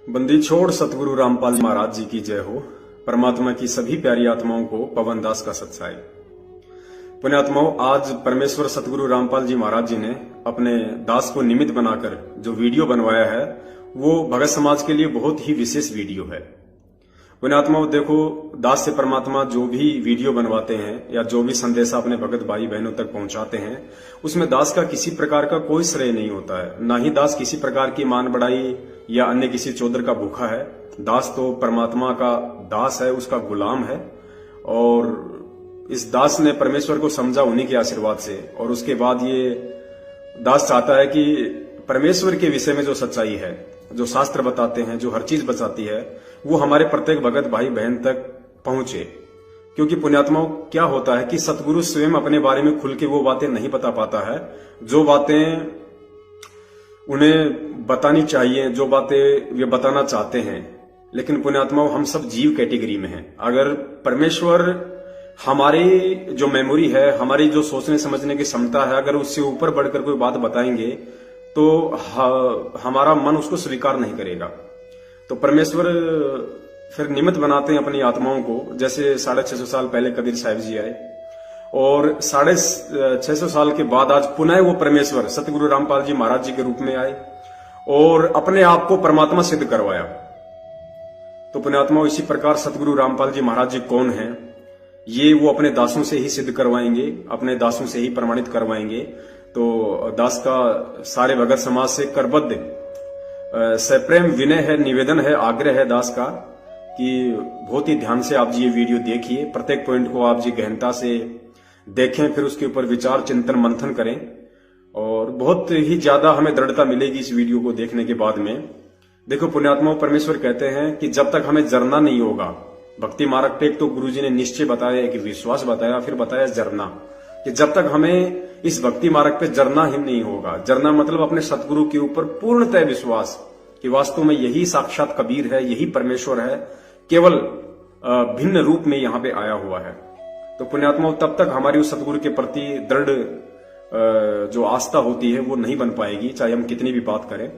बंदी छोड़ सतगुरु रामपाल जी महाराज जी की जय हो। परमात्मा की सभी प्यारी आत्माओं को पवन दास का सत्साई। पुण्यात्माओं, आज परमेश्वर सतगुरु रामपाल जी महाराज जी ने अपने दास को निमित्त बनाकर जो वीडियो बनवाया है वो भगत समाज के लिए बहुत ही विशेष वीडियो है। पुण्यात्माओं, देखो, दास से परमात्मा जो भी वीडियो बनवाते हैं या जो भी संदेशा अपने भगत भाई बहनों तक पहुंचाते हैं उसमें दास का किसी प्रकार का कोई श्रेय नहीं होता है। ना ही दास किसी प्रकार की मान बढ़ाई या अन्य किसी चौधर का भूखा है। दास तो परमात्मा का दास है, उसका गुलाम है। और इस दास ने परमेश्वर को समझा उन्हीं के आशीर्वाद से। और उसके बाद ये दास चाहता है कि परमेश्वर के विषय में जो सच्चाई है, जो शास्त्र बताते हैं, जो हर चीज बताती है, वो हमारे प्रत्येक भगत भाई बहन तक पहुंचे। क्योंकि पुण्यात्माओं, क्या होता है कि सतगुरु स्वयं अपने बारे में खुल के वो बातें नहीं बता पाता है जो बातें उन्हें बतानी चाहिए, जो बातें वे बताना चाहते हैं। लेकिन पुण्यात्माओं, हम सब जीव कैटेगरी में हैं। अगर परमेश्वर हमारी जो मेमोरी है, हमारी जो सोचने समझने की क्षमता है, अगर उससे ऊपर बढ़कर कोई बात बताएंगे तो हमारा मन उसको स्वीकार नहीं करेगा। तो परमेश्वर फिर निमित्त बनाते हैं अपनी आत्माओं को। जैसे 650 साल पहले कबीर साहिब जी आए और 650 साल के बाद आज पुनः वो परमेश्वर सतगुरु रामपाल जी महाराज जी के रूप में आए और अपने आप को परमात्मा सिद्ध करवाया। तो पुण्यात्माओं, इसी प्रकार सतगुरु रामपाल जी महाराज जी कौन हैं, ये वो अपने दासों से ही सिद्ध करवाएंगे, अपने दासों से ही प्रमाणित करवाएंगे। तो दास का सारे भगत समाज से करबद्ध सप्रेम विनय है, निवेदन है, आग्रह है दास का कि बहुत ही ध्यान से आप जी ये वीडियो देखिए। प्रत्येक पॉइंट को आप जी गहनता से देखें, फिर उसके ऊपर विचार चिंतन मंथन करें। और बहुत ही ज्यादा हमें दृढ़ता मिलेगी इस वीडियो को देखने के बाद में। देखो पुण्यात्माओं, परमेश्वर कहते हैं कि जब तक हमें जरना नहीं होगा, भक्ति मार्ग पे एक तो गुरु जी ने निश्चय बताया, एक विश्वास बताया, फिर बताया जरना, कि जब तक हमें इस भक्ति मार्ग पे जरना ही नहीं होगा। जरना मतलब अपने सतगुरु के ऊपर पूर्णतः विश्वास कि वास्तव में यही साक्षात कबीर है, यही परमेश्वर है, केवल भिन्न रूप में यहाँ पे आया हुआ है। तो पुण्यात्माओं, तब तक हमारी उस सतगुरु के प्रति दृढ़ जो आस्था होती है वो नहीं बन पाएगी, चाहे हम कितनी भी बात करें।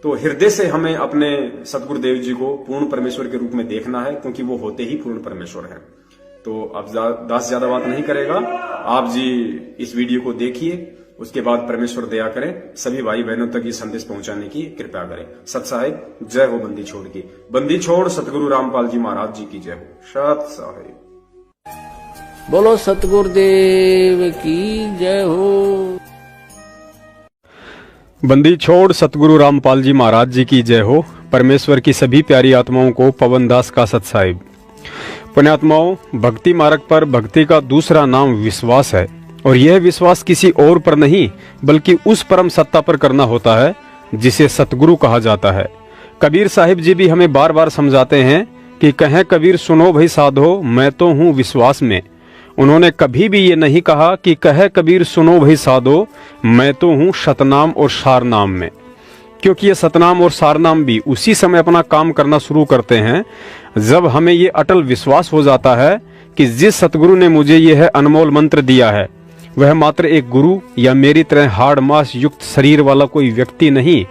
तो हृदय से हमें अपने सतगुरु देव जी को पूर्ण परमेश्वर के रूप में देखना है, क्योंकि वो होते ही पूर्ण परमेश्वर है। तो अब दास ज्यादा बात नहीं करेगा, आप जी इस वीडियो को देखिए, उसके बाद परमेश्वर दया करें, सभी भाई बहनों तक ये संदेश पहुंचाने की कृपा करें। सत साहिब जय हो। बंदी छोड़ की, बंदी छोड़ सतगुरु रामपाल जी महाराज जी की जय हो। सत साहिब बोलो सतगुरुदेव की जय हो। बंदी छोड़ सतगुरु रामपाल जी महाराज जी की जय हो। परमेश्वर की सभी प्यारी आत्माओं को पवन दास का सत साहिब। पुण्यात्माओं, भक्ति मार्ग पर भक्ति का दूसरा नाम विश्वास है। और यह विश्वास किसी और पर नहीं बल्कि उस परम सत्ता पर करना होता है जिसे सतगुरु कहा जाता है। कबीर साहिब जी भी हमें बार बार समझाते हैं कि कहें कबीर सुनो भाई साधो, मैं तो हूँ विश्वास में। उन्होंने कभी भी ये नहीं कहा कि कहे कबीर सुनो भाई साधो, मैं तो हूँ सतनाम और सारनाम में। क्योंकि ये सतनाम और सारनाम भी उसी समय अपना काम करना शुरू करते हैं जब हमें ये अटल विश्वास हो जाता है कि जिस सतगुरु ने मुझे यह अनमोल मंत्र दिया है वह मात्र एक गुरु या मेरी तरह हाड़ मांस युक्त शरीर वाला कोई व्यक्ति नहीं,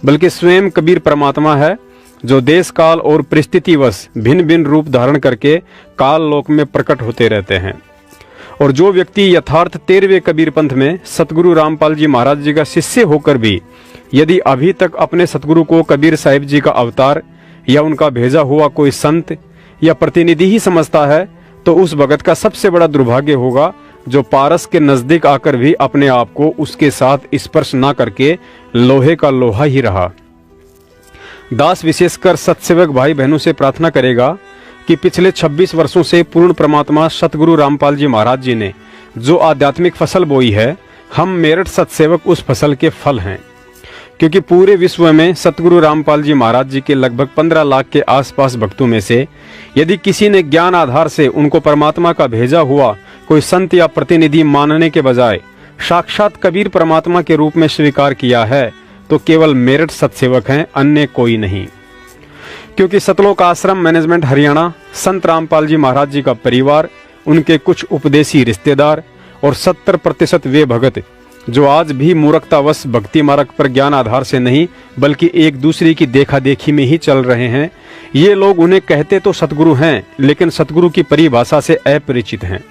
बल्कि स्वयं कबीर परमात्मा है, जो देश काल और परिस्थितिवश भिन्न भिन्न रूप धारण करके काल लोक में प्रकट होते रहते हैं। और जो व्यक्ति यथार्थ 13वें कबीर पंथ में सतगुरु रामपाल जी महाराज जी का शिष्य होकर भी यदि अभी तक अपने सतगुरु को कबीर साहिब जी का अवतार या उनका भेजा हुआ कोई संत या प्रतिनिधि ही समझता है, तो उस भगत का सबसे बड़ा दुर्भाग्य होगा जो पारस के नजदीक आकर भी अपने आप को उसके साथ स्पर्श ना करके लोहे का लोहा ही रहा। दास विशेषकर सत्सेवक भाई बहनों से प्रार्थना करेगा कि पिछले 26 वर्षों से पूर्ण परमात्मा सतगुरु रामपाल जी महाराज जी ने जो आध्यात्मिक फसल बोई है, हम मेरठ सत्सेवक उस फसल के फल हैं। क्योंकि पूरे विश्व में सतगुरु रामपाल जी महाराज जी के लगभग 15 लाख के आसपास भक्तों में से यदि किसी ने ज्ञान आधार से उनको परमात्मा का भेजा हुआ कोई संत या प्रतिनिधि मानने के बजाय साक्षात कबीर परमात्मा के रूप में स्वीकार किया है, तो केवल मेरठ सत्सेवक हैं, अन्य कोई नहीं। क्योंकि सतलोक आश्रम मैनेजमेंट हरियाणा, संत रामपाल जी महाराज जी का परिवार, उनके कुछ उपदेशी रिश्तेदार और 70% वे भगत जो आज भी मूर्खतावश भक्ति मार्ग पर ज्ञान आधार से नहीं बल्कि एक दूसरे की देखा देखी में ही चल रहे हैं। ये लोग उन्हें कहते तो सतगुरु हैं, लेकिन सतगुरु की परिभाषा से अपरिचित हैं।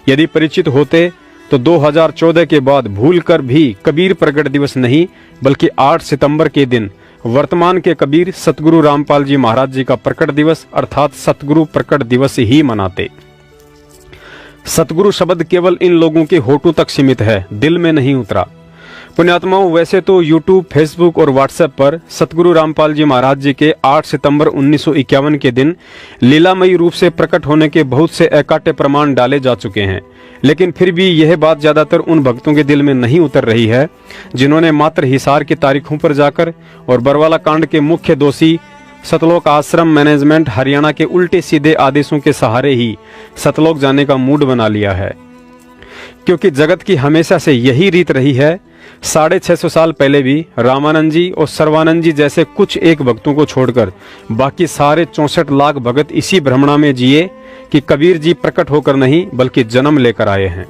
यदि परिचित होते तो 2014 के बाद भूलकर भी कबीर प्रकट दिवस नहीं बल्कि 8 सितंबर के दिन वर्तमान के कबीर सतगुरु रामपाल जी महाराज जी का प्रकट दिवस अर्थात सतगुरु प्रकट दिवस ही मनाते। सतगुरु शब्द केवल इन लोगों के होठों तक सीमित है, दिल में नहीं उतरा। पुण्यात्माओं, वैसे तो यूट्यूब, फेसबुक और व्हाट्सएप पर सतगुरु रामपाल जी महाराज जी के 8 सितंबर 1951 के दिन लीलामयी रूप से प्रकट होने के बहुत से अकाट्य प्रमाण डाले जा चुके हैं, लेकिन फिर भी यह बात ज्यादातर उन भक्तों के दिल में नहीं उतर रही है जिन्होंने मात्र हिसार की तारीखों पर जाकर और बरवाला कांड के मुख्य दोषी सतलोक आश्रम मैनेजमेंट हरियाणा के उल्टे सीधे आदेशों के सहारे ही सतलोक जाने का मूड बना लिया है। क्योंकि जगत की हमेशा से यही रीत रही है। 650 साल पहले भी रामानंद जी और सर्वानंद जी जैसे कुछ एक भक्तों को छोड़कर बाकी सारे 64 लाख भगत इसी भ्रमणा में जिए कि कबीर जी प्रकट होकर नहीं बल्कि जन्म लेकर आए हैं।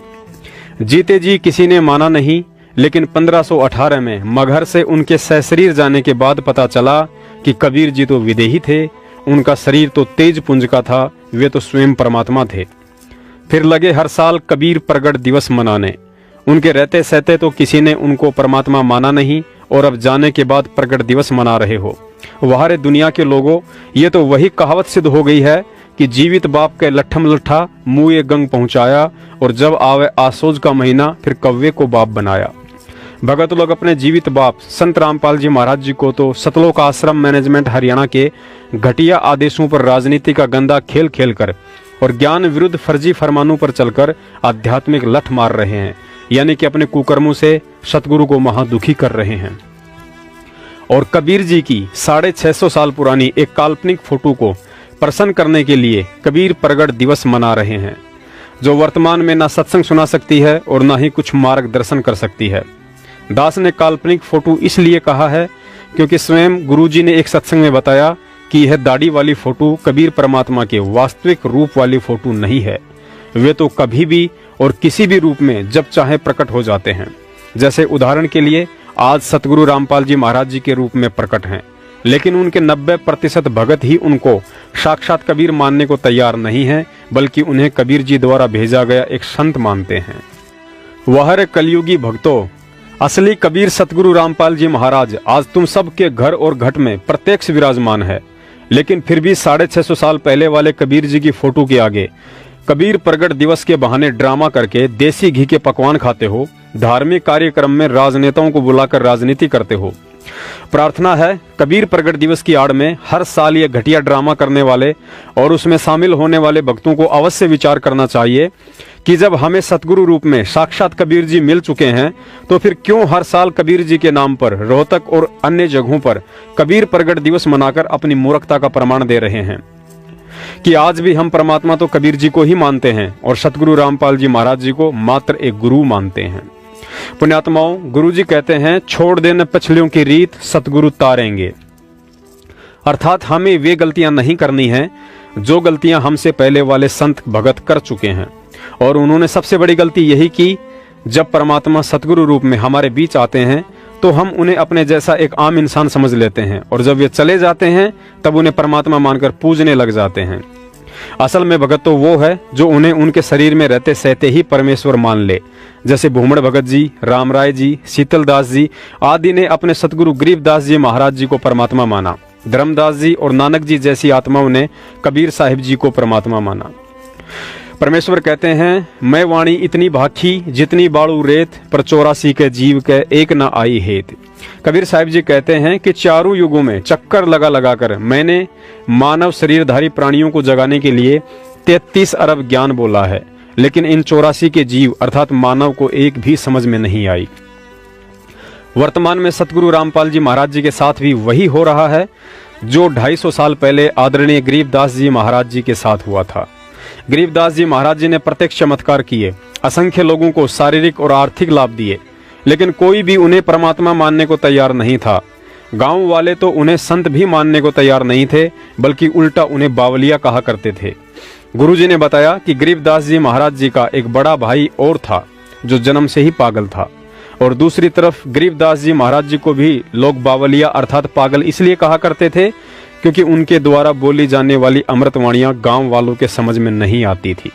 जीते जी किसी ने माना नहीं, लेकिन 1518 में मगहर से उनके सशरीर जाने के बाद पता चला कि कबीर जी तो विदेही थे, उनका शरीर तो तेज पुंज का था, वे तो स्वयं परमात्मा थे। फिर लगे हर साल कबीर प्रगट दिवस मनाने। उनके रहते सहते तो किसी ने उनको परमात्मा माना नहीं और अब जाने के बाद प्रगट दिवस मना रहे हो। वाहरे दुनिया के लोगों, ये तो वही कहावत सिद्ध हो गई है कि जीवित बाप के लट्ठम लट्ठा मुँह गंग पहुंचाया और जब आवे आसोज का महीना फिर कव्वे को बाप बनाया। भगत लोग अपने जीवित बाप संत रामपाल जी महाराज जी को तो सतलोक आश्रम मैनेजमेंट हरियाणा के घटिया आदेशों पर राजनीति का गंदा खेल खेलकर और ज्ञान विरुद्ध फर्जी फरमानों पर चलकर आध्यात्मिक लठ मार रहे हैं, यानी कि अपने कुकर्मों से सतगुरु को महादुखी कर रहे हैं। और कबीर जी की 650 साल पुरानी एक काल्पनिक फोटो को प्रसन्न करने के लिए कबीर प्रगट दिवस मना रहे हैं, जो वर्तमान में ना सत्संग सुना सकती है और ना ही कुछ मार्गदर्शन कर सकती है। दास ने काल्पनिक फोटो इसलिए कहा है क्योंकि स्वयं गुरुजी ने एक सत्संग में बताया कि यह दाढ़ी वाली फोटो कबीर परमात्मा के वास्तविक रूप वाली फोटो नहीं है। वे तो कभी भी और किसी भी रूप में जब चाहे प्रकट हो जाते हैं। जैसे उदाहरण के लिए आज सतगुरु रामपाल जी महाराज जी के रूप में प्रकट हैं, लेकिन उनके 90% भगत ही उनको साक्षात कबीर मानने को तैयार नहीं है, बल्कि उन्हें कबीर जी द्वारा भेजा गया एक संत मानते हैं। वह कलयुगी भक्तों, असली कबीर सतगुरु रामपाल जी महाराज आज तुम सबके घर और घट में प्रत्यक्ष विराजमान है, लेकिन फिर भी 650 साल पहले वाले कबीर जी की फोटो के आगे कबीर प्रगट दिवस के बहाने ड्रामा करके देसी घी के पकवान खाते हो, धार्मिक कार्यक्रम में राजनेताओं को बुलाकर राजनीति करते हो। प्रार्थना है कबीर प्रगट दिवस की आड़ में हर साल ये घटिया ड्रामा करने वाले और उसमें शामिल होने वाले भक्तों को अवश्य विचार करना चाहिए कि जब हमें सतगुरु रूप में साक्षात कबीर जी मिल चुके हैं तो फिर क्यों हर साल कबीर जी के नाम पर रोहतक और अन्य जगहों पर कबीर प्रगट दिवस मनाकर अपनी मूर्खता का प्रमाण दे रहे हैं कि आज भी हम परमात्मा तो कबीर जी को ही मानते हैं और सतगुरु रामपाल जी महाराज जी को मात्र एक गुरु मानते हैं। पुण्यात्माओं, गुरु जी कहते हैं छोड़ देने पछलियों की रीत सतगुरु तारेंगे, अर्थात हमें वे गलतियां नहीं करनी है जो गलतियां हमसे पहले वाले संत भगत कर चुके हैं। और उन्होंने सबसे बड़ी गलती यही की, जब परमात्मा सतगुरु रूप में हमारे बीच आते हैं तो हम उन्हें अपने जैसा एक आम इंसान समझ लेते हैं और जब वे चले जाते हैं तब उन्हें परमात्मा मानकर पूजने लग जाते हैं। असल में भगत तो वो है जो उन्हें उनके शरीर में रहते सहते ही परमेश्वर मान ले। जैसे भूमड़ भगत जी, रामराय जी, शीतलदास जी आदि ने अपने सतगुरु गरीबदास जी महाराज जी को परमात्मा माना। धर्मदास जी और नानक जी जैसी आत्माओं ने कबीर साहिब जी को परमात्मा माना। परमेश्वर कहते हैं मैं वाणी इतनी भाखी जितनी बाड़ू रेत, पर 84 के जीव के एक न आई हेत। कबीर साहिब जी कहते हैं कि चारों युगों में चक्कर लगा लगाकर मैंने मानव शरीरधारी प्राणियों को जगाने के लिए 33 अरब ज्ञान बोला है, लेकिन इन 84 के जीव अर्थात मानव को एक भी समझ में नहीं आई। वर्तमान में सतगुरु रामपाल जी महाराज जी के साथ भी वही हो रहा है जो 250 साल पहले आदरणीय गरीबदास जी महाराज जी के साथ हुआ था। गरीबदास जी महाराज जी ने प्रत्यक्ष चमत्कार किए, असंख्य लोगों को शारीरिक और आर्थिक लाभ दिए, लेकिन कोई भी उन्हें परमात्मा मानने को तैयार नहीं था। गांव वाले तो उन्हें संत भी मानने को तैयार नहीं थे, बल्कि उल्टा उन्हें बावलिया कहा करते थे। गुरुजी ने बताया कि गरीबदास जी महाराज जी का एक बड़ा भाई और था जो जन्म से ही पागल था। और दूसरी तरफ गरीबदास जी महाराज जी को भी लोग बावलिया अर्थात पागल इसलिए कहा करते थे क्योंकि उनके द्वारा बोली जाने वाली अमृतवाणियां गांव वालों के समझ में नहीं आती थी।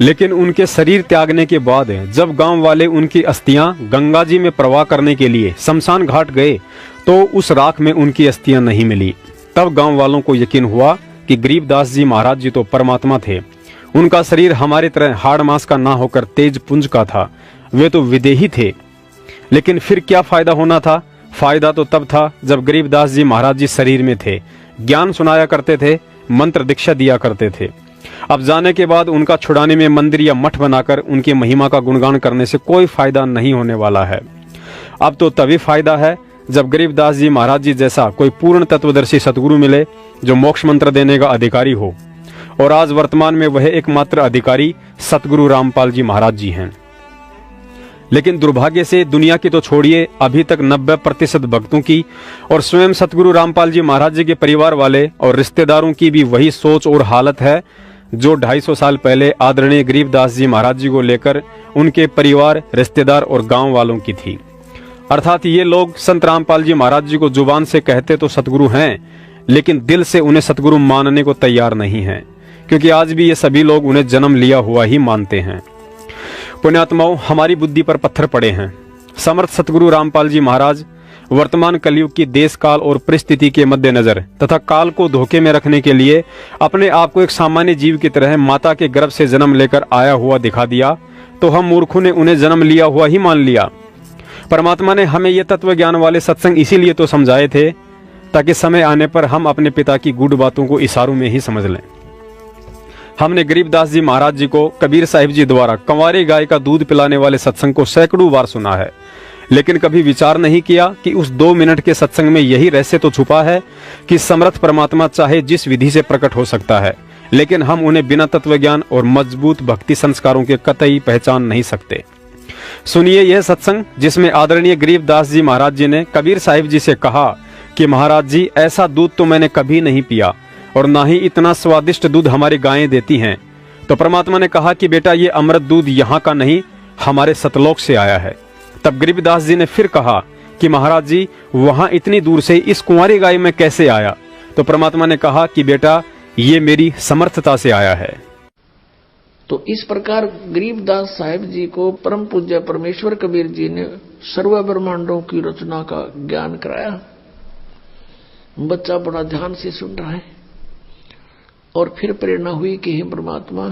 लेकिन उनके शरीर त्यागने के बाद जब गांव वाले उनकी अस्थियां गंगा जी में प्रवाह करने के लिए शमशान घाट गए तो उस राख में उनकी अस्थियां नहीं मिली। तब गांव वालों को यकीन हुआ कि गरीबदास जी महाराज जी तो परमात्मा थे, उनका शरीर हमारी तरह हाड़ मांस का ना होकर तेज पुंज का था, वे तो विदेही थे। लेकिन फिर क्या फायदा होना था? फायदा तो तब था जब गरीबदास जी महाराज जी शरीर में थे, ज्ञान सुनाया करते थे, मंत्र दीक्षा दिया करते थे। अब जाने के बाद उनका छुड़ाने में मंदिर या मठ बनाकर उनकी महिमा का गुणगान करने से कोई फायदा नहीं होने वाला है। अब तो तभी फायदा है जब गरीबदास जी महाराज जी जैसा कोई पूर्ण तत्वदर्शी सतगुरु मिले जो मोक्ष मंत्र देने का अधिकारी हो, और आज वर्तमान में वह एकमात्र अधिकारी सतगुरु रामपाल जी महाराज जी हैं। लेकिन दुर्भाग्य से दुनिया की तो छोड़िए, अभी तक 90% भक्तों की और स्वयं सतगुरु रामपाल जी महाराज जी के परिवार वाले और रिश्तेदारों की भी वही सोच और हालत है जो 250 साल पहले आदरणीय गरीबदास जी महाराज जी को लेकर उनके परिवार, रिश्तेदार और गांव वालों की थी। अर्थात ये लोग संत रामपाल जी महाराज जी को जुबान से कहते तो सतगुरु हैं, लेकिन दिल से उन्हें सतगुरु मानने को तैयार नहीं हैं, क्योंकि आज भी ये सभी लोग उन्हें जन्म लिया हुआ ही मानते हैं। पुण्यात्माओं, हमारी बुद्धि पर पत्थर पड़े हैं। समर्थ सतगुरु रामपाल जी महाराज वर्तमान कलयुग की देश काल और परिस्थिति के मद्देनजर तथा काल को धोखे में रखने के लिए अपने आप को एक सामान्य जीव की तरह माता के गर्भ से जन्म लेकर आया हुआ दिखा दिया, तो हम मूर्खों ने उन्हें जन्म लिया हुआ ही मान लिया। परमात्मा ने हमें ये तत्व ज्ञान वाले सत्संग इसीलिए तो समझाए थे ताकि समय आने पर हम अपने पिता की गूढ़ बातों को इशारों में ही समझ लें। हमने गरीबदास जी महाराज जी को कबीर साहिब जी द्वारा कंवारी गाय का दूध पिलाने वाले सत्संग को सैकड़ों बार सुना है, लेकिन कभी विचार नहीं किया कि उस 2 मिनट के सत्संग में यही रहस्य तो छुपा है कि समर्थ परमात्मा चाहे जिस विधि से प्रकट हो सकता है, लेकिन हम उन्हें बिना तत्वज्ञान और मजबूत भक्ति संस्कारों के कतई पहचान नहीं सकते। सुनिए यह सत्संग जिसमें आदरणीय गरीबदास जी महाराज जी ने कबीर साहिब जी से कहा कि महाराज जी, ऐसा दूध तो मैंने कभी नहीं पिया और ना ही इतना स्वादिष्ट दूध हमारी गायें देती हैं। तो परमात्मा ने कहा कि बेटा, ये अमृत दूध यहाँ का नहीं, हमारे सतलोक से आया है। तब गरीबदास जी ने फिर कहा कि महाराज जी, वहां इतनी दूर से इस कुंवारी गाय में कैसे आया? तो परमात्मा ने कहा कि बेटा, ये मेरी समर्थता से आया है। तो इस प्रकार गरीबदास साहिब जी को परम पूज्य परमेश्वर कबीर जी ने सर्व ब्रह्मांडों की रचना का ज्ञान कराया। बच्चा बड़ा ध्यान से सुन रहा है और फिर प्रेरणा हुई कि हे परमात्मा,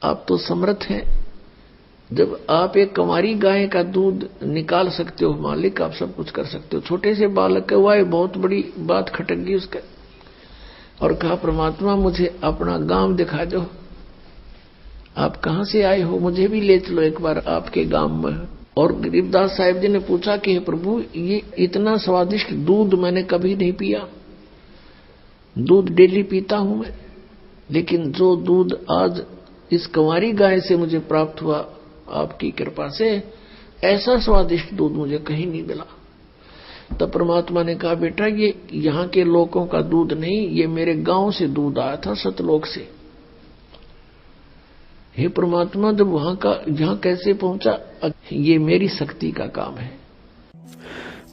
आप तो समर्थ हैं। जब आप एक कंवारी गाय का दूध निकाल सकते हो मालिक, आप सब कुछ कर सकते हो। छोटे से बालक का हुआ बहुत बड़ी बात खटक गई उसका, और कहा प्रमात्मा, मुझे अपना गांव दिखा दो। आप कहां से आए हो? मुझे भी ले चलो एक बार आपके गांव में। और गरीबदास साहिब जी ने पूछा कि हे प्रभु, ये इतना स्वादिष्ट दूध मैंने कभी नहीं पिया। दूध डेली पीता हूं मैं, लेकिन जो दूध आज इस कंवारी गाय से मुझे प्राप्त हुआ आपकी कृपा से, ऐसा स्वादिष्ट दूध मुझे कहीं नहीं मिला। तब परमात्मा ने कहा, बेटा, ये यहाँ के लोगों का दूध नहीं, ये मेरे गांव से दूध आया था, सतलोक से। हे परमात्मा, जब वहां का यहाँ कैसे पहुंचा? ये मेरी शक्ति का काम है।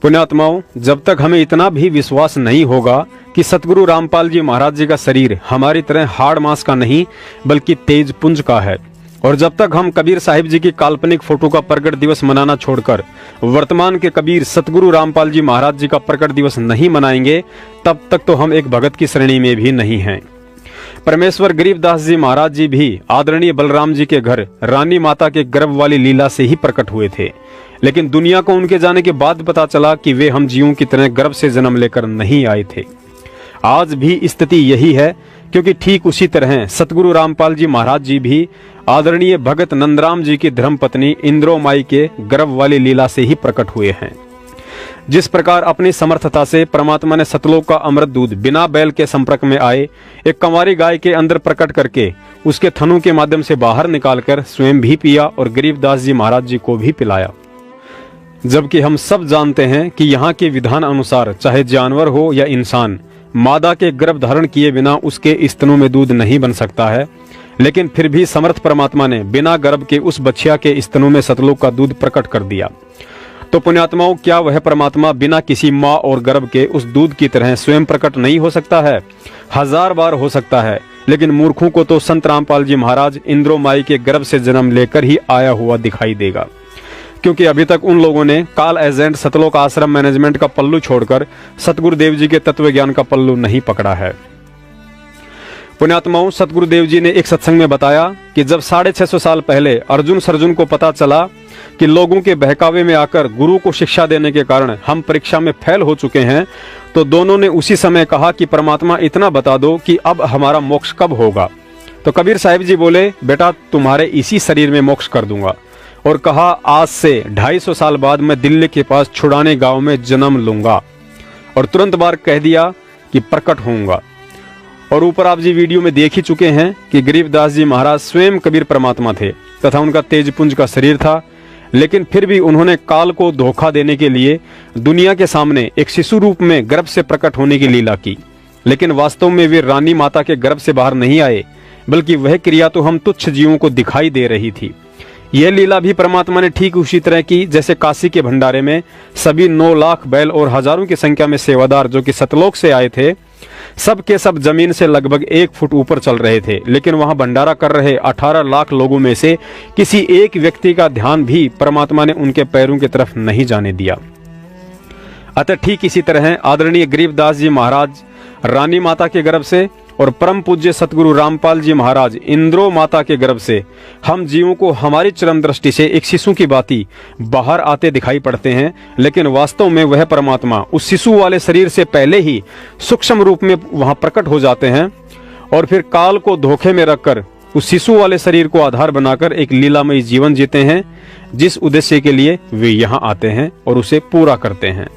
पुण्यात्माओं, जब तक हमें इतना भी विश्वास नहीं होगा कि सतगुरु रामपाल जी महाराज जी का शरीर हमारी तरह हाड़ मांस का नहीं बल्कि तेज पुंज का है, और जब तक हम कबीर साहिब जी की काल्पनिक फोटो का प्रकट दिवस मनाना छोड़कर वर्तमान के कबीर सतगुरु रामपाल जी महाराज जी का प्रकट दिवस नहीं मनाएंगे, तब तक तो हम एक भगत की श्रेणी में भी नहीं हैं। परमेश्वर गरीबदास जी महाराज जी भी आदरणीय बलराम जी के घर रानी माता के गर्भ वाली लीला से ही प्रकट हुए थे, लेकिन दुनिया को उनके जाने के बाद पता चला कि वे हम जीवों की तरह गर्भ से जन्म लेकर नहीं आए थे। आज भी स्थिति यही है, क्योंकि ठीक उसी तरह सतगुरु रामपाल जी महाराज जी भी आदरणीय भगत नंदराम जी की धर्मपत्नी इंद्रो माई के गर्भ वाली लीला से ही प्रकट हुए हैं। जिस प्रकार अपनी समर्थता से परमात्मा ने सतलोक का अमृत दूध बिना बैल के संपर्क में आए एक कंवारी गाय के अंदर प्रकट करके उसके थनों के माध्यम से बाहर निकालकर स्वयं भी पिया और गरीबदास जी महाराज जी को भी पिलाया। जबकि हम सब जानते हैं कि यहाँ के विधान अनुसार चाहे जानवर हो या इंसान, मादा के गर्भ धारण किए बिना उसके स्तनों में दूध नहीं बन सकता है, लेकिन फिर भी समर्थ परमात्मा ने बिना गर्भ के उस बछिया के स्तनों में सतलोक का दूध प्रकट कर दिया। तो पुण्यात्माओं, क्या वह परमात्मा बिना किसी माँ और गर्भ के उस दूध की तरह स्वयं प्रकट नहीं हो सकता है? 1000 बार हो सकता है, लेकिन मूर्खों को तो संत रामपाल जी महाराज इंद्रो माई के गर्भ से जन्म लेकर ही आया हुआ दिखाई देगा, क्योंकि अभी तक उन लोगों ने काल एजेंट सतलोक आश्रम मैनेजमेंट का पल्लू छोड़कर सतगुरुदेव जी के तत्व ज्ञान का पल्लू नहीं पकड़ा है। पुण्यात्माओं, सतगुरुदेव जी ने एक सत्संग में बताया कि जब 650 साल पहले अर्जुन को पता चला कि लोगों के बहकावे में आकर गुरु को शिक्षा देने के कारण हम परीक्षा में फेल हो चुके हैं, तो दोनों ने उसी समय कहा कि परमात्मा इतना बता दो कि अब हमारा मोक्ष कब होगा। तो कबीर साहिब जी बोले, बेटा तुम्हारे इसी शरीर में मोक्ष कर दूंगा, और कहा आज से 250 साल बाद मैं दिल्ली के पास छुड़ाने गांव में जन्म लूंगा, और तुरंत बार कह दिया कि प्रकट होऊंगा। और ऊपर आप जी वीडियो में देख ही चुके हैं कि गरीबदास जी महाराज स्वयं कबीर परमात्मा थे तथा उनका तेजपुंज का शरीर था, लेकिन फिर भी उन्होंने काल को धोखा देने के लिए दुनिया के सामने एक शिशु रूप में गर्भ से प्रकट होने की लीला की। लेकिन वास्तव में वे रानी माता के गर्भ से बाहर नहीं आए, बल्कि वह क्रिया तो हम तुच्छ जीवों को दिखाई दे रही थी। यह लीला भी परमात्मा ने ठीक उसी तरह की जैसे काशी के भंडारे में सभी 9 लाख बैल और हजारों की संख्या में सेवादार जो कि सतलोक से आए थे, सब के सब जमीन से लगभग 1 फुट ऊपर चल रहे थे, लेकिन वहां भंडारा कर रहे 18 लाख लोगों में से किसी एक व्यक्ति का ध्यान भी परमात्मा ने उनके पैरों की तरफ नहीं जाने दिया। अतः ठीक इसी तरह आदरणीय गरीबदास जी महाराज रानी माता के गर्भ से और परम पूज्य सतगुरु रामपाल जी महाराज इंद्रो माता के गर्भ से हम जीवों को हमारी चरम दृष्टि से एक शिशु की भांति बाहर आते दिखाई पड़ते हैं, लेकिन वास्तव में वह परमात्मा उस शिशु वाले शरीर से पहले ही सूक्ष्म रूप में वहां प्रकट हो जाते हैं, और फिर काल को धोखे में रखकर उस शिशु वाले शरीर को आधार बनाकर एक लीलामयी जीवन जीते हैं, जिस उद्देश्य के लिए वे यहाँ आते हैं और उसे पूरा करते हैं।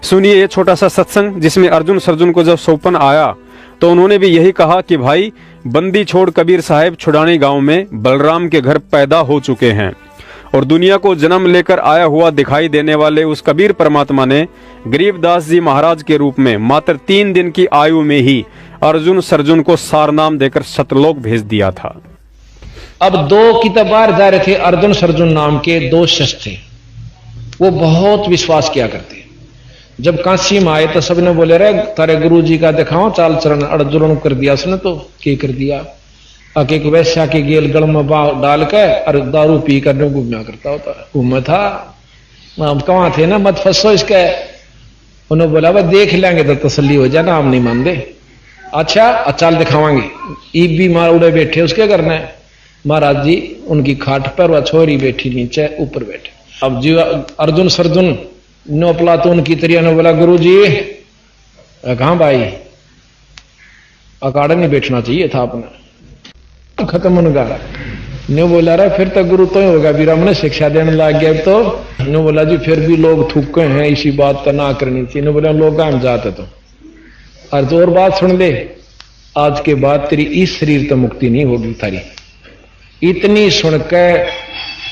सुनिए ये छोटा सा सत्संग, जिसमें अर्जुन को जब सौंपन आया तो उन्होंने भी यही कहा कि भाई बंदी छोड़ कबीर साहब छुड़ानी गांव में बलराम के घर पैदा हो चुके हैं, और दुनिया को जन्म लेकर आया हुआ दिखाई देने वाले उस कबीर परमात्मा ने गरीबदास जी महाराज के रूप में मात्र 3 दिन की आयु में ही अर्जुन को सारनाम देकर सतलोक भेज दिया था। अब 2 किताबार जा रहे थे, अर्जुन नाम के 2 शिष्य थे। वो बहुत विश्वास किया करते। जब काशी में आए तो सबने बोले, रे तारे गुरु जी का दिखाओ चाल चरण। अर्जुन कर दिया उसने, तो क्या कर दिया, आके वैश्या के गेल गल में डाल के और दारू पी कर घूमया करता होता, घूमा था। कहाँ थे ना, मत फंसो इसके। उन्होंने बोला वह देख लेंगे तो तसल्ली हो जाए ना, हम नहीं मान दे। अच्छा चाल दिखावांगे। ईब भी मार उड़े बैठे, उसके करना है। महाराज जी उनकी खाट पर वह छोरी बैठी नीचे, ऊपर बैठे। अब जी अर्जुन नो प्लातून की तरिया ने बोला, गुरु जी कहां भाई, अकाड़ा नहीं बैठना चाहिए था अपना, खत्म उनका। नो बोला रहा फिर तो गुरु तो ही होगा, वीरा ने शिक्षा देने लग गया। तो नो बोला जी फिर भी लोग थूके हैं, इसी बात तो ना करनी चाहिए। नो बोला लोग हम जाते तो और बात सुन ले, आज के बाद तेरी इस शरीर तो मुक्ति नहीं होगी थारी। इतनी सुन के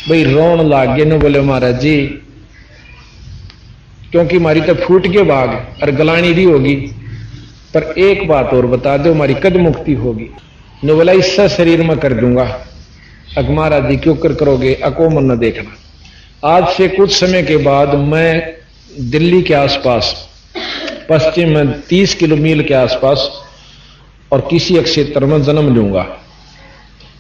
भाई रोन लाग गए। नो बोले महाराज जी क्योंकि हमारी तो फूट के भाग और गलानी भी होगी, पर एक बात और बता दो, हमारी कद मुक्ति होगी। नो बोला इससे शरीर में कर दूंगा। अक महाराज जी क्यों करोगे, अको मन न देखना। आज से कुछ समय के बाद मैं दिल्ली के आसपास पश्चिम में 30 किलोमीटर के आसपास और किसी एक क्षेत्र में जन्म लूंगा,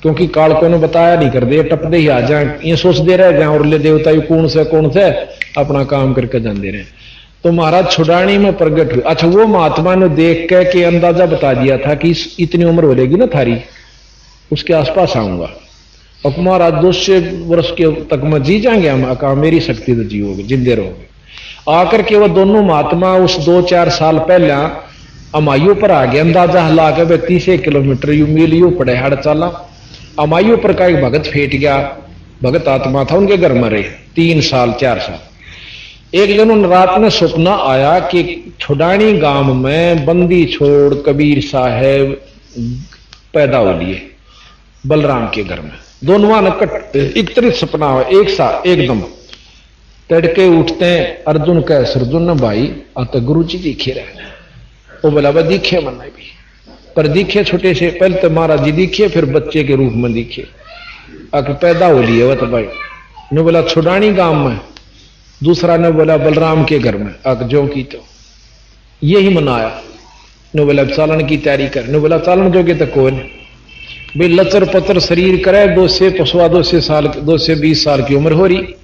क्योंकि कालकों ने बताया नहीं कर दे, टपदे ही आ जाए, ये सोच दे रहे जाए और ले देवता कौन से अपना काम करके जाते रहे। तो महाराज छुड़ानी में प्रगट हुए। अच्छा वो महात्मा ने देख के अंदाजा बता दिया था कि इतनी उम्र हो रहेगी ना थारी, उसके आसपास आऊंगा। और महाराज 200 वर्ष के तक में जी जाएंगे हम, कहा मेरी शक्ति तो जियोगे, जिंदे रहोगे। आकर के वो दोनों महात्मा उस 2-4 साल पहले अमायु पर आ गए। अंदाजा हिला के 30 किलोमीटर यू मील यू पड़े हड़ चाला। अमायु पर का एक भगत फेट गया, भगत आत्मा था, उनके घर में रहे 3 साल 4 साल। एक दिन उन रात में सपना आया कि छुड़ानी गांव में बंदी छोड़ कबीर साहब पैदा हो लिए बलराम के घर में। दोनों नकट एक तरह सपना हुआ, एक साथ एकदम। तड़के उठते हैं, अर्जुन कह सरजुन भाई आता गुरु जी दिखे रहे। वो बोला वह दिखे मन भी। पर दिखे छोटे से, पहले तो महाराज जी दिखे, फिर बच्चे के रूप में दिखे, आके पैदा हो लिए वह तो भाई ने बोला छुड़ानी गांव में, दूसरा ने बोला बलराम के घर में, आग जो की तो यही मनाया। ने बोला चालन की तैयारी कर, ने बोला चालन जोगे तो कौन भाई लचर पतर शरीर करे, 2 से 20 साल की उम्र हो रही।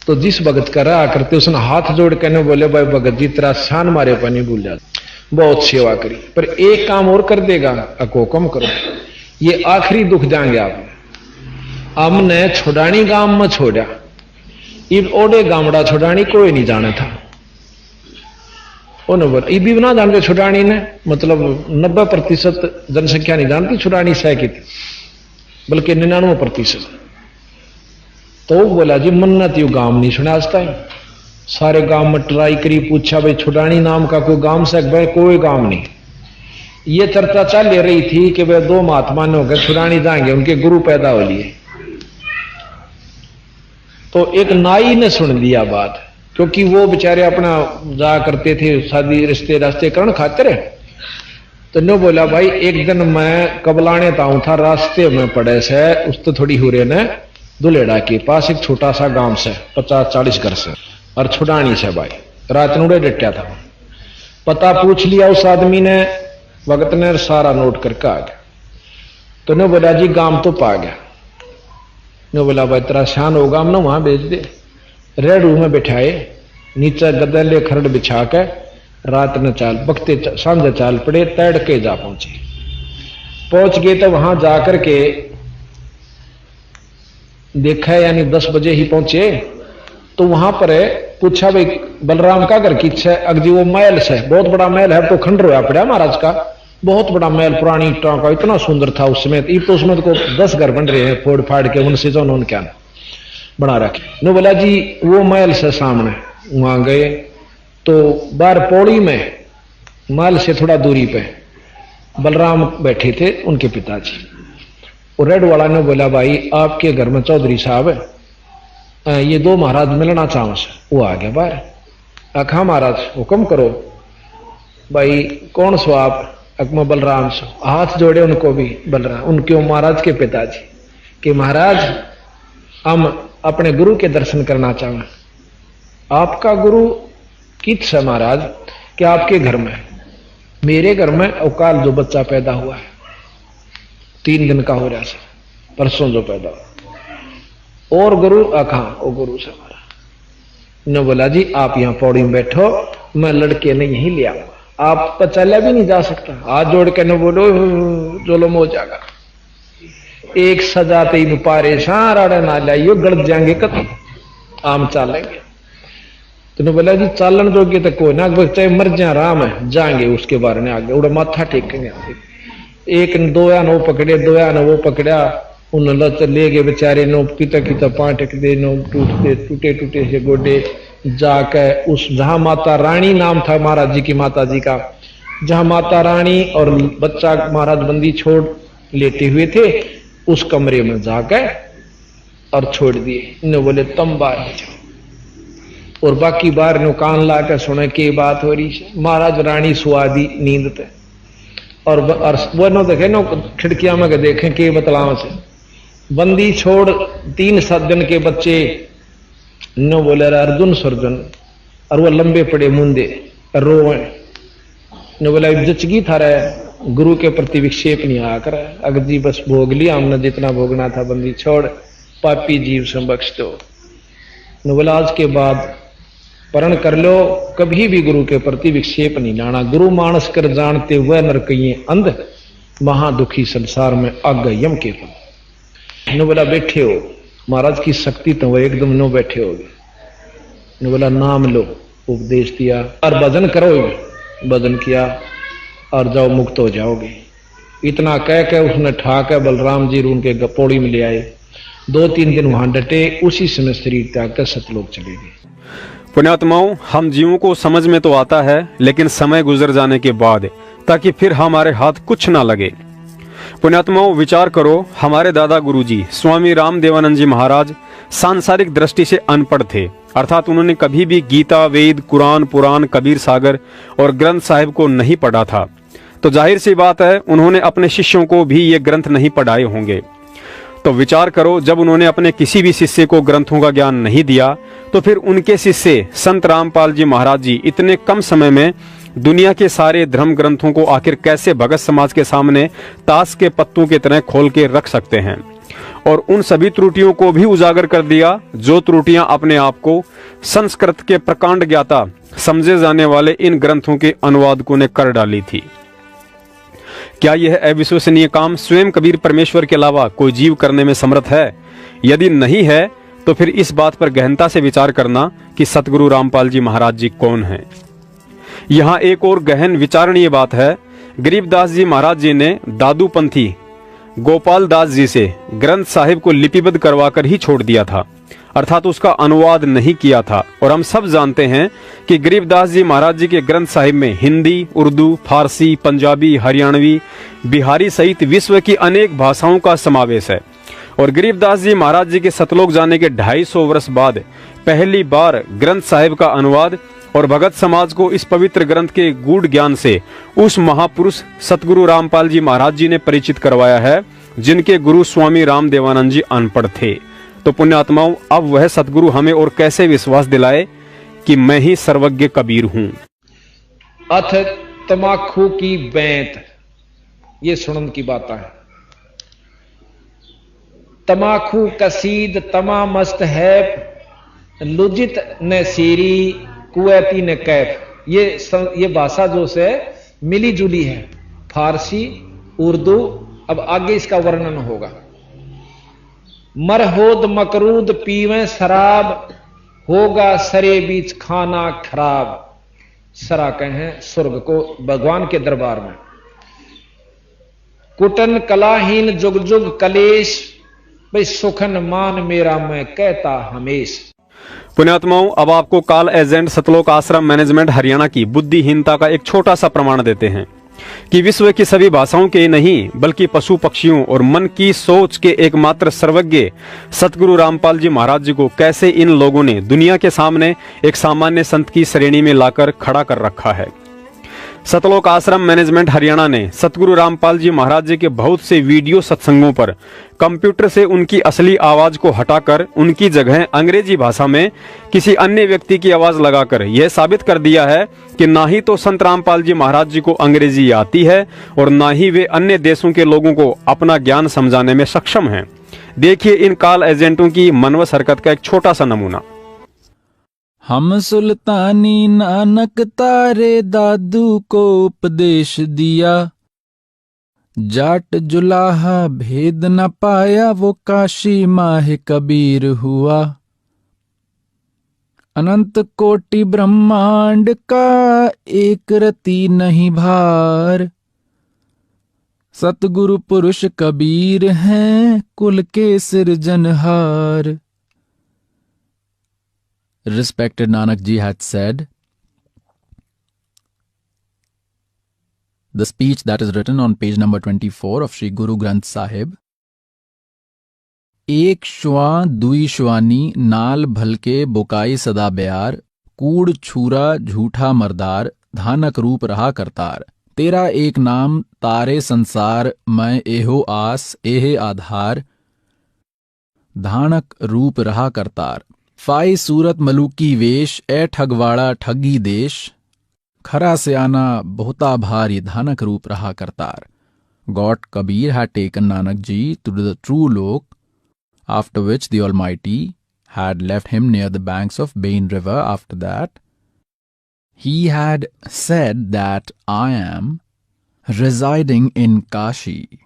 तो जिस भगत का रहा करते उसने हाथ जोड़ के ने बोले भाई भगत जी तेरा शान मारे पानी भूल जाते, बहुत सेवा करी, पर एक काम और कर देगा, अको कम करो, ये आखिरी दुख जाएंगे आप। हमने छुड़ानी गांव में छोड़ा, इब ओडे गामड़ा छुड़ानी कोई नहीं जाना था। बोला भी ना जानते छुड़ानी ने, मतलब 90% जनसंख्या नहीं जानती छुड़ानी सह की थी, बल्कि 99%। तो बोला जी मन्नत यू गांव नहीं सुना आज तक, सारे गांव में ट्राई करी, पूछा भाई छुड़ानी नाम का कोई गांव से, भाई कोई गांव नहीं। ये चर्चा चल रही थी कि भाई 2 महात्मा ने होकर छुड़ानी जाएंगे, उनके गुरु पैदा हो लिए। तो एक नाई ने सुन लिया बात, क्योंकि वो बेचारे अपना जा करते थे शादी रिश्ते रास्ते करण खातिर। तो ने बोला भाई एक दिन मैं कबलाने ताऊं था, रास्ते में पड़े से उस तो थोड़ी हुरे ने दुलेड़ा के पास एक छोटा सा गांव से 50-40 घर से, और छुड़ानी से भाई रात नूड़े डटा था। पता पूछ लिया उस आदमी ने, भगत ने सारा नोट करके आ गया। तो ने बोला जी गांव तो पा गया। ने बोला भाई तेरा शान होगा, हम ना वहां भेज दे। रेड रूम में बैठाए, नीचे गदले खरड़ बिछा के रात ने चाल बकते सांझे चाल पड़े, तैड़ के जा पहुंच गए। तो वहां जाकर के देखा, यानी 10 बजे ही पहुंचे। तो वहां पर पूछा भाई बलराम का घर किस है? अगजी वो महल से, बहुत बड़ा महल है, तो खंडर होया पड़ा महाराज का, बहुत बड़ा महल, पुरानी ईंटों का, इतना सुंदर था उसमें। तो उसमें तो 10 घर बन रहे हैं फोड़ फाड़ के, उनसे जो उन्होंने क्या बना रखे। ने बोला जी वो महल से सामने, वहां गए तो बाहर पौड़ी में महल से थोड़ा दूरी पे बलराम बैठे थे, उनके पिताजी। और रेड वाला ने बोला भाई आपके घर में चौधरी साहब ये 2 महाराज मिलना चाहो से। वो आ गया बाहर, आखा महाराज हुक्म करो। भाई कौन सो आप? अकमा बलराम सो। हाथ जोड़े उनको भी बलराम, उनके महाराज के पिताजी कि महाराज हम अपने गुरु के दर्शन करना चाहें। आपका गुरु किस है महाराज? कि आपके घर में, मेरे घर में अवकाल जो बच्चा पैदा हुआ है, 3 दिन का हो रहा है, परसों जो पैदा हुआ। और गुरु आखा ओ गुरु से हमारा ने बोला जी आप यहां पौड़ी में बैठो, मैं लड़के ने यहीं ले आऊंगा, आप तो चला भी नहीं जा सकता। हाथ जोड़ के न बोलो जुल्म हो जाएगा। एक सजा तीन पारे सारा ना लाइयो, गड़ जाएंगे कत आम चालेंगे। तो बोला जी चालन जोगे तो कोई ना, चाहे मर जाए राम है, जाएंगे उसके बारे में आगे उड़ा माथा टेकेंगे। एक 2 नो पकड़े, 2 नो वो पकड़ा, उन लत ले गए बेचारे, नो किता किता पाटक दे, नो टूटे टूटे से गोडे जाके उस जहां माता रानी नाम था महाराज जी की माता जी का, जहां माता रानी और बच्चा महाराज बंदी छोड़ लेटे हुए थे, उस कमरे में जाके और छोड़ दिए। ने बोले तुम बाहर जाओ, और बाकी बाहर नो कान ला के सुने के बात हो रही है। महाराज रानी सुआदी नींद पे, और वो नो देखे नो खिड़कियां में देखें के बतलाव से बंदी छोड़ 3-7 दिन के बच्चे नो बोले अर्जुन सर्जन, और वो लंबे पड़े मुंदे रोवे। ने बोला जचगी था रहे, गुरु के प्रति विक्षेप नहीं आकर, अगर जी बस भोग लिया हमने जितना भोगना था, बंदी छोड़, पापी जीव से बख्श दो। ने बोला आज के बाद परण कर लो, कभी भी गुरु के प्रति विक्षेप नहीं लाना। गुरु मानस कर जानते वह नरकइये अंध, महादुखी संसार में आग यम के फल। ने बोला बैठे हो, महाराज की शक्ति तो वो एकदम नो बैठे हो गए। ने बोला नाम लो, उपदेश दिया, और भजन करो। भजन किया और जाओ मुक्त हो जाओगे। इतना कह के उसने ठाक बलराम जी उनके पौड़ी में ले आए। 2-3 दिन वहां डटे, उसी समय शरीर त्याग कर सतलोक चले गए। पुण्यात्माओं, हम जीवों को समझ में तो आता है, लेकिन समय गुजर जाने के बाद, ताकि फिर हमारे हाथ कुछ ना लगे। पुण्यात्माओं, विचार करो, हमारे दादा गुरुजी स्वामी रामदेवानंद जी महाराज सांसारिक दृष्टि से अनपढ़ थे, अर्थात उन्होंने कभी भी गीता, वेद, कुरान, पुराण, कबीर सागर और ग्रंथ साहिब को नहीं पढ़ा था। तो जाहिर सी बात है उन्होंने अपने शिष्यों को भी ये ग्रंथ नहीं पढ़ाए होंगे। तो विचार करो, जब उन्होंने अपने किसी भी शिष्य को ग्रंथों का ज्ञान नहीं दिया तो फिर उनके शिष्य संत रामपाल जी महाराज जी इतने कम समय में दुनिया के सारे धर्म ग्रंथों को आखिर कैसे भगत समाज के सामने ताश के पत्तों की तरह खोल के रख सकते हैं, और उन सभी त्रुटियों को भी उजागर कर दिया जो त्रुटियां अपने आप को संस्कृत के प्रकांड ज्ञाता समझे जाने वाले इन ग्रंथों के अनुवादकों ने कर डाली थी। क्या यह अविश्वसनीय काम स्वयं कबीर परमेश्वर के अलावा कोई जीव करने में समर्थ है? यदि नहीं है तो फिर इस बात पर गहनता से विचार करना कि सतगुरु रामपाल जी महाराज जी कौन हैं। यहाँ एक और गहन विचारणीय बात है। गरीबदास जी महाराज जी ने दादूपंथी गोपाल दास जी से ग्रंथ साहिब को लिपिबद्ध करवाकर ही छोड़ दिया था, अर्थात उसका अनुवाद नहीं किया था। और हम सब जानते हैं कि गरीबदास जी महाराज जी के ग्रंथ साहिब में हिंदी, उर्दू, फारसी, पंजाबी, हरियाणवी, बिहारी सहित विश्व की अनेक भाषाओं का समावेश है। और गरीबदास जी महाराज जी के सतलोक जाने के 250 वर्ष बाद पहली बार ग्रंथ साहिब का अनुवाद और भगत समाज को इस पवित्र ग्रंथ के गूढ़ ज्ञान से उस महापुरुष सतगुरु रामपाल जी महाराज जी ने परिचित करवाया है, जिनके गुरु स्वामी रामदेवानंद जी अनपढ़ थे। तो पुण्यात्माओं, अब वह सतगुरु हमें और कैसे विश्वास दिलाए कि मैं ही सर्वज्ञ कबीर हूं। अथ तमाखू की बैंत, ये सुनन की बात है। तमाखू कसीद तमा मस्त है, लुजित न सीरी कुएती न कैफ। ये भाषा जो से मिली जुली है, फारसी, उर्दू। अब आगे इसका वर्णन होगा। मरहोद मकरूद पीवें शराब, होगा सरे बीच खाना खराब। सरा कहें स्वर्ग को, भगवान के दरबार में। कुटन कलाहीन जुग जुग कलेश, भाई सुखन मान मेरा मैं कहता हमेश। पुण्यात्माओं, अब आपको कॉल एजेंट सतलोक आश्रम मैनेजमेंट हरियाणा की बुद्धिहीनता का एक छोटा सा प्रमाण देते हैं कि विश्व की सभी भाषाओं के नहीं बल्कि पशु पक्षियों और मन की सोच के एकमात्र सर्वज्ञ सतगुरु रामपाल जी महाराज जी को कैसे इन लोगों ने दुनिया के सामने एक सामान्य संत की श्रेणी में लाकर खड़ा कर रखा है। सतलोक आश्रम मैनेजमेंट हरियाणा ने सतगुरु रामपाल जी महाराज जी के बहुत से वीडियो सत्संगों पर कंप्यूटर से उनकी असली आवाज को हटाकर उनकी जगह अंग्रेजी भाषा में किसी अन्य व्यक्ति की आवाज लगाकर यह साबित कर दिया है कि ना ही तो संत रामपाल जी महाराज जी को अंग्रेजी आती है और ना ही वे अन्य देशों के लोगों को अपना ज्ञान समझाने में सक्षम हैं। देखिए इन कॉल एजेंटों की मनवस हरकत का एक छोटा सा नमूना। हम सुल्तानी नानक तारे दादू को उपदेश दिया, जाट जुलाहा भेद न पाया वो काशी माह कबीर हुआ। अनंत कोटि ब्रह्मांड का एक रति नहीं भार, सतगुरु पुरुष कबीर हैं कुल के सिरजनहार। Respected Nanak Ji had said, the speech that is written on page number 24 of Sri Guru Granth Sahib, एक श्वा दुई श्वानी नाल भलके बुकाई सदा ब्यार, कूड़ छूरा झूठा मरदार, धानक रूप रहा करतार। तेरा एक नाम तारे संसार, मैं एहो आस एहे आधार, धानक रूप रहा करतार। फाई सूरत मलूकी वेश, ए ठगवाड़ा ठगी देश, खरा से आना बहुता भार ये धानक रूप रहा Kartar. God Kabir had taken Nanak Ji to the true lok, after which the Almighty had left him near the banks of Bain river. After that, he had said that I am residing in Kashi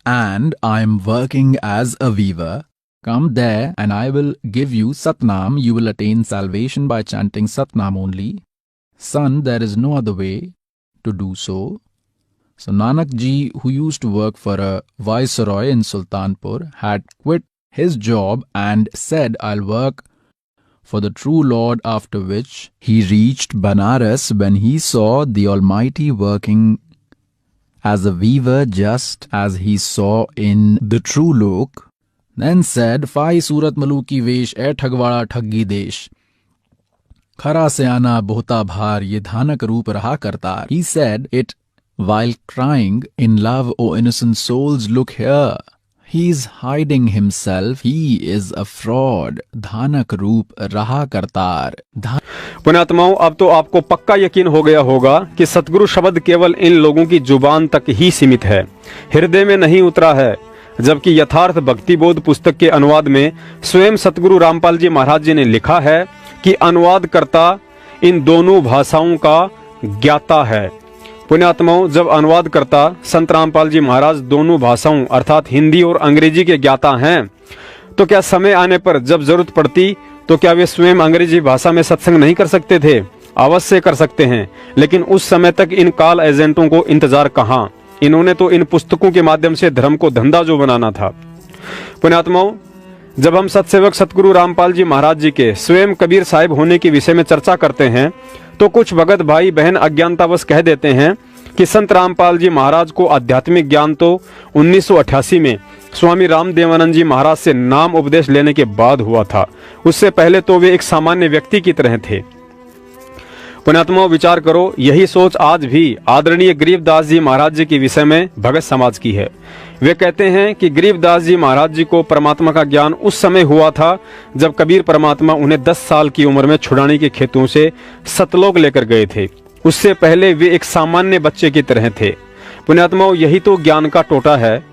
and I am working as a weaver. Come there and I will give you Satnam. You will attain salvation by chanting Satnam only. Son, there is no other way to do so. So Nanak Ji, who used to work for a viceroy in Sultanpur, had quit his job and said, I'll work for the true Lord, after which he reached Banaras when he saw the Almighty working as a weaver just as he saw in the true lok. Then said, Fai Surat Maluki Vesh, ए ठगवाड़ा ठगी देश, खरा से आना बहुता भार ये धानक रूप रहा Kartar. He said, it while crying in love, O innocent souls, look here. He is hiding himself. He is a fraud. धानक रूप रहा करतार. पुण्यात्माओं, अब तो आपको पक्का यकीन हो गया होगा कि सतगुरु शब्द केवल इन लोगों की जुबान तक ही सीमित है, हृदय में नहीं उतरा है। जबकि यथार्थ भक्ति बोध पुस्तक के अनुवाद में स्वयं सतगुरु रामपाल जी महाराज जी ने लिखा है कि अनुवादकर्ता इन दोनों भाषाओं का ज्ञाता है। पुण्यात्माओं, जब अनुवादकर्ता संत रामपाल जी महाराज दोनों भाषाओं अर्थात हिंदी और अंग्रेजी के ज्ञाता हैं, तो क्या समय आने पर जब जरूरत पड़ती तो क्या वे स्वयं अंग्रेजी भाषा में सत्संग नहीं कर सकते थे? अवश्य कर सकते हैं, लेकिन उस समय तक इन कॉल एजेंटों को इंतजार कहाँ। इन्होंने तो इन पुस्तकों के माध्यम से धर्म को धंधा जो बनाना था। पुण्यात्माओं, जब हम सतसेवक सतगुरु रामपाल जी महाराज जी के स्वयं कबीर साहिब होने के विषय में चर्चा करते हैं तो कुछ भगत भाई बहन अज्ञानतावश कह देते हैं कि संत रामपाल जी महाराज को आध्यात्मिक ज्ञान तो 1988 में स्वामी रामदेवानंद जी महाराज से नाम उपदेश लेने के बाद हुआ था। उससे पहले तो वे एक सामान्य व्यक्ति की तरह थे। पुण्यात्माओं, विचार करो, यही सोच आज भी आदरणीय गरीबदास जी महाराज जी के विषय में भगत समाज की है। वे कहते हैं कि गरीबदास जी महाराज जी को परमात्मा का ज्ञान उस समय हुआ था जब कबीर परमात्मा उन्हें 10 साल की उम्र में छुड़ाने के खेतों से सतलोक लेकर गए थे। उससे पहले वे एक सामान्य बच्चे की तरह थे। पुण्यात्माओं, यही तो ज्ञान का टोटा है।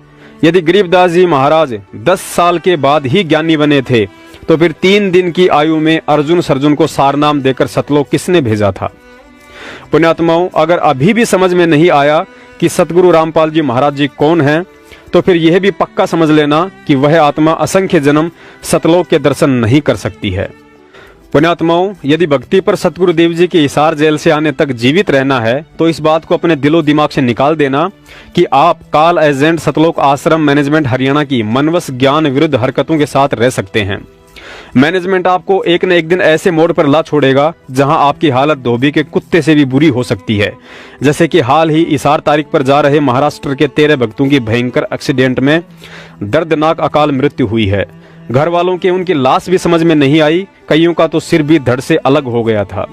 यदि गरीबदास जी महाराज 10 साल के बाद ही ज्ञानी बने थे तो फिर 3 दिन की आयु में अर्जुन सर्जुन को सारनाम देकर सतलोक किसने भेजा था? पुण्यात्माओं, अगर अभी भी समझ में नहीं आया कि सतगुरु रामपाल जी महाराज जी कौन हैं, तो फिर यह भी पक्का समझ लेना कि वह आत्मा असंख्य जन्म सतलोक के दर्शन नहीं कर सकती है। पुण्यात्माओं, यदि भक्ति पर सतगुरु देव जी के हिसार जेल से आने तक जीवित रहना है तो इस बात को अपने दिलो दिमाग से निकाल देना कि आप कॉल एजेंट सतलोक आश्रम मैनेजमेंट हरियाणा की मनवस ज्ञान विरुद्ध हरकतों के साथ रह सकते हैं। मैनेजमेंट आपको एक न एक दिन ऐसे मोड़ पर ला छोड़ेगा जहां आपकी हालत धोबी के कुत्ते से भी बुरी हो सकती है। जैसे कि हाल ही इसार तारीख पर जा रहे महाराष्ट्र के 13 भक्तों की भयंकर एक्सीडेंट में दर्दनाक अकाल मृत्यु हुई है। घर वालों के उनकी लाश भी समझ में नहीं आई, कईयों का तो सिर भी धड़ से अलग हो गया था।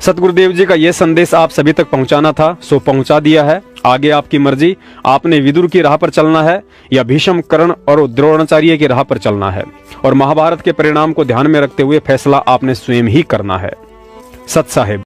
सतगुरुदेव जी का यह संदेश आप सभी तक पहुंचाना था, सो पहुंचा दिया है। आगे आपकी मर्जी, आपने विदुर की राह पर चलना है या भीष्म, कर्ण और द्रोणाचार्य की राह पर चलना है, और महाभारत के परिणाम को ध्यान में रखते हुए फैसला आपने स्वयं ही करना है। सत साहेब।